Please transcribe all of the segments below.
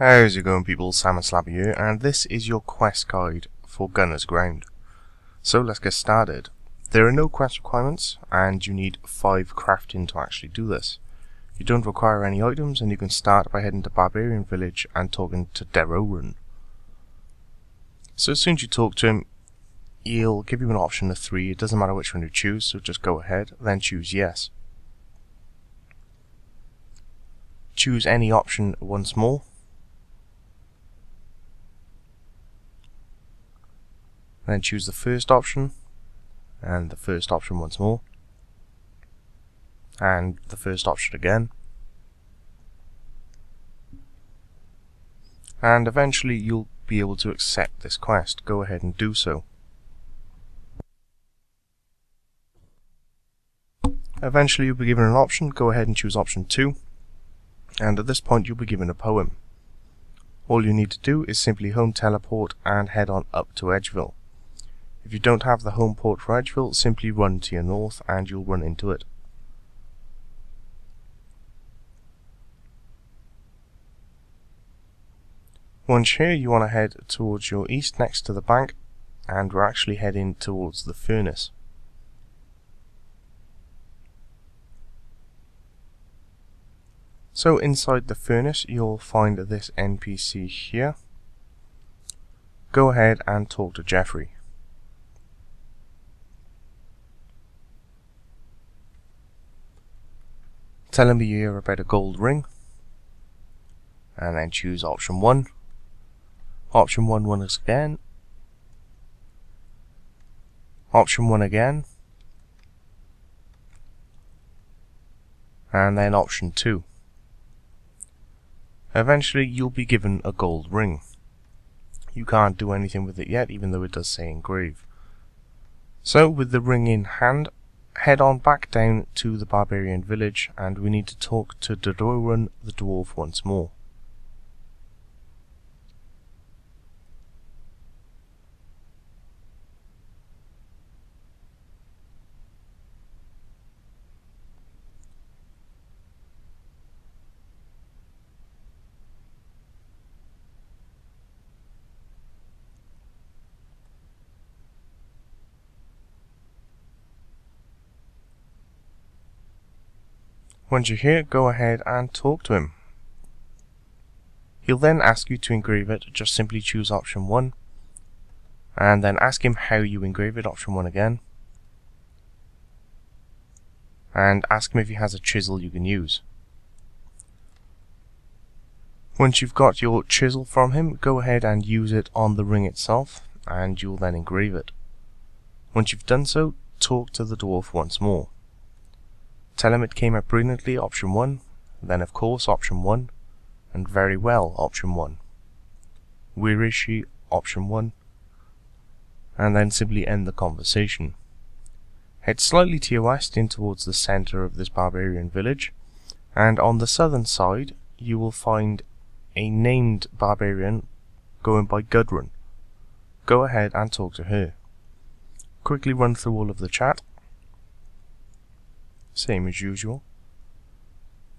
How's it going, people? Salmon Slabber here, and this is your quest guide for Gunnars Ground. So let's get started. There are no quest requirements, and you need 5 crafting to actually do this. You don't require any items, and you can start by heading to Barbarian Village and talking to Deroran. So as soon as you talk to him, he'll give you an option of 3. It doesn't matter which one you choose, so just go ahead, then choose yes. Choose any option once more. Then choose the first option, and the first option once more, and the first option again, and eventually you'll be able to accept this quest. Go ahead and do so. Eventually you'll be given an option. Go ahead and choose option 2, and at this point you'll be given a poem. All you need to do is simply home teleport and head on up to Edgeville. If you don't have the home port for Edgeville, simply run to your north and you'll run into it. Once here, you want to head towards your east next to the bank, and we're actually heading towards the furnace. So inside the furnace you'll find this NPC here. Go ahead and talk to Jeffrey. Tell him you hear about a gold ring, and then choose option 1. Option 1 once again. Option 1 again. And then option 2. Eventually you'll be given a gold ring. You can't do anything with it yet, even though it does say engrave. So with the ring in hand, head on back down to the Barbarian Village, and we need to talk to Deroran the dwarf once more. Once you're here, go ahead and talk to him. He'll then ask you to engrave it. Just simply choose option 1, and then ask him how you engrave it, option 1 again, and ask him if he has a chisel you can use. Once you've got your chisel from him, go ahead and use it on the ring itself, and you'll then engrave it. Once you've done so, talk to the dwarf once more. Tell him it came out brilliantly, option 1, then of course option 1, and very well, option 1. Where is she, option 1, and then simply end the conversation. Head slightly to your west in towards the center of this barbarian village, and on the southern side you will find a named barbarian going by Gunnar. Go ahead and talk to her. Quickly run through all of the chat, same as usual,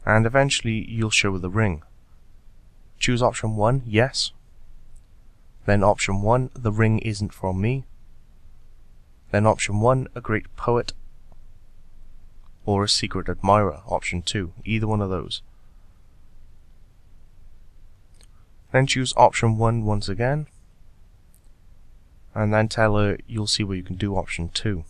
and eventually you'll show the ring. Choose option 1, yes. Then option 1, the ring isn't from me. Then option 1, a great poet, or a secret admirer, option 2, either one of those. Then choose option 1 once again, and then tell her you'll see what you can do, option 2.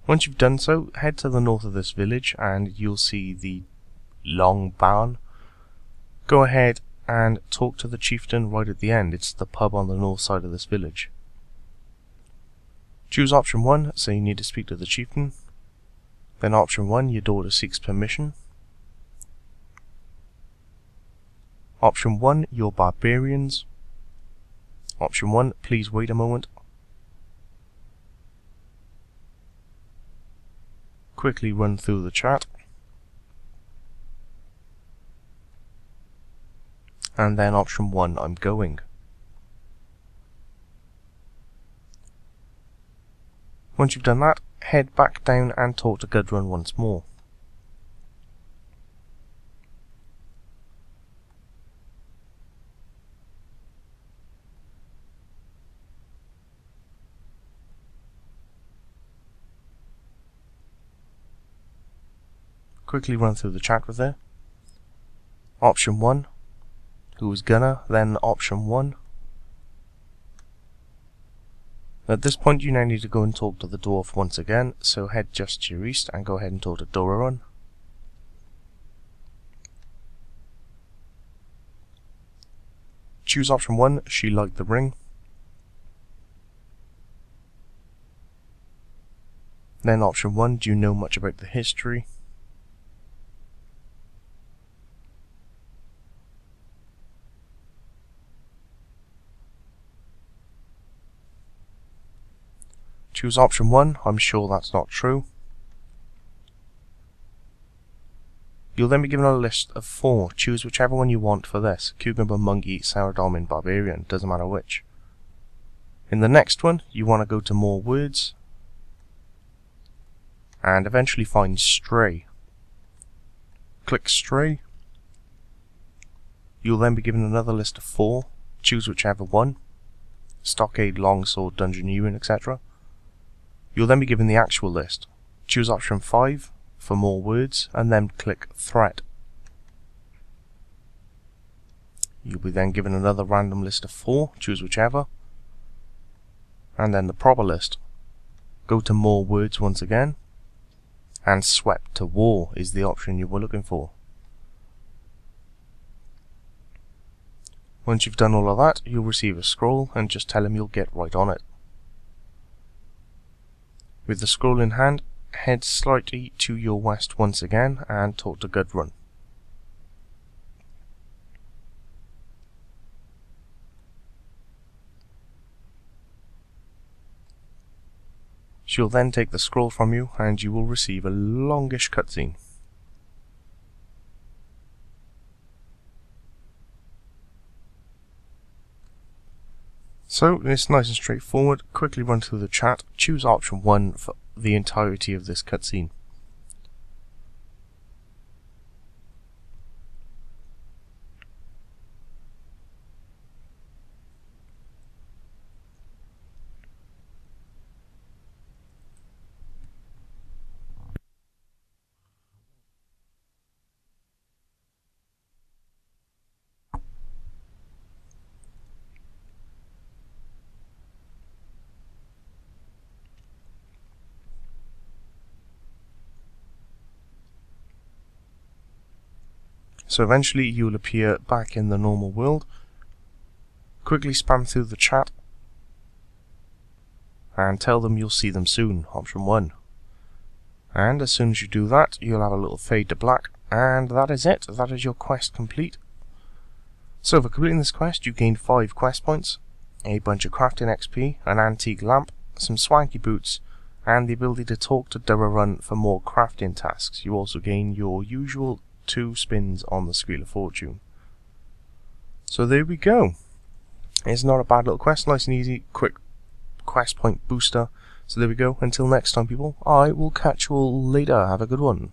Once you've done so, head to the north of this village and you'll see the long barn. Go ahead and talk to the chieftain right at the end. It's the pub on the north side of this village. Choose option 1, so you need to speak to the chieftain. Then option 1, your daughter seeks permission. Option 1, your barbarians. Option 1, please wait a moment. Quickly run through the chat, and then option 1, I'm going. Once you've done that, head back down and talk to Gunnar once more. quickly run through the chat with her. Option 1, who was Gunnar, then option 1. At this point you now need to go and talk to the dwarf once again, so head just to your east and go ahead and talk to Dorarun. Choose option 1, she liked the ring. Then option 1, do you know much about the history? Choose option 1, I'm sure that's not true. You'll then be given a list of 4. Choose whichever one you want for this. Cucumber, Monkey, Sourdomin, Barbarian, doesn't matter which. In the next one, you want to go to more words and eventually find Stray. Click Stray. You'll then be given another list of 4. Choose whichever one. Stockade, Longsword, Dungeoneering, etc. You'll then be given the actual list. Choose option 5 for more words and then click Threat. You'll be then given another random list of 4, choose whichever, and then the proper list. Go to more words once again, and Swept to War is the option you were looking for. Once you've done all of that, you'll receive a scroll and just tell him you'll get right on it. With the scroll in hand, head slightly to your west once again and talk to Gunnar. She'll then take the scroll from you and you will receive a longish cutscene. So it's nice and straightforward. Quickly run through the chat, choose option 1 for the entirety of this cutscene. So eventually you'll appear back in the normal world. Quickly spam through the chat and tell them you'll see them soon, option 1. And as soon as you do that, you'll have a little fade to black, and that is it. That is your quest complete. So for completing this quest, you gained 5 quest points, a bunch of crafting XP, an antique lamp, some swanky boots, and the ability to talk to Dorarun for more crafting tasks. You also gain your usual 2 spins on the Squeal of Fortune. So there we go. It's not a bad little quest, nice and easy, quick quest point booster. So there we go. Until next time, people, I will catch you all later. Have a good one.